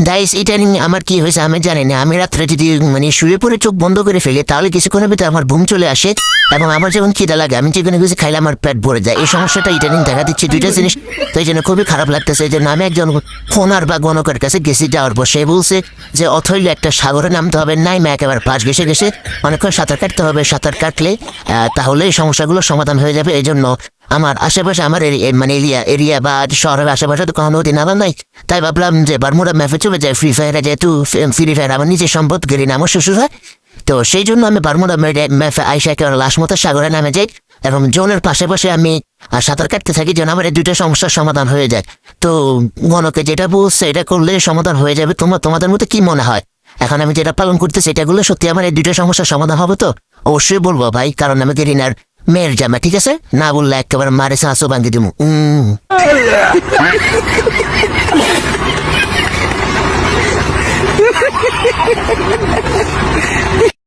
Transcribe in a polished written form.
Guys এটা নিয়ে আমার কি হয়েছে আমি জানি না। আমি রাত্রে যদি মানে শুয়ে পড়ে চোখ বন্ধ করে ফেলি তাহলে কিছুক্ষণের ভিতরে আমার ঘুম চলে আসে এবং আমার যখন খিদা লাগে আমি যেখানে কিছু খাইলে আমার পেট ভরে যায়। এই সমস্যাটা ইদানিং দেখা দিচ্ছে দুইটা জিনিস, তো এই জন্য খুবই খারাপ লাগতেছে। এই জন্য আমি একজন ফোনার বা গণকের কাছে গেছি, যাওয়ার পর সে বলছে যে অথৈলে একটা সাগরে নামতে হবে, নাই মা একেবারে পাশ ঘেসে গেছে অনেকক্ষণ সাঁতার কাটতে হবে, সাঁতার কাটলে তাহলে এই সমস্যাগুলো সমাধান হয়ে যাবে। এই জন্য আমার আশেপাশে আমার মানে এরিয়া বা শহরের আশেপাশে তো কোনো নদী নালা নাই, তাই ভাবলাম যে বারমুডা ম্যাপে চলে যায়। ফ্রি ফায়ারে যেহেতু ফ্রি ফায়ার আমার নিজের সম্পদ, গেরি নামও শ্বশুর হয়, তো সেই জন্য আমি বারমুডা ম্যাপে আইসা একেবারে লাশ মতো সাগরে নামে যাই এবং জোনের পাশে আমি সাঁতার কাটতে থাকি যেন আমার এই দুইটা সমস্যার সমাধান হয়ে যায়। তো গণকে যেটা বলছে এটা করলে সমাধান হয়ে যাবে, তোমাদের মধ্যে কি মনে হয়? এখন আমি যেটা পালন করতেছি এটা করলে সত্যি আমার এই দুইটা সমস্যার সমাধান হবে তো? অবশ্যই বলবো ভাই, কারণ আমি গেরিনার মেয়ের জামা, ঠিক আছে? না বললে একেবারে মারে সাঁসো ভাঙ্গি দিব।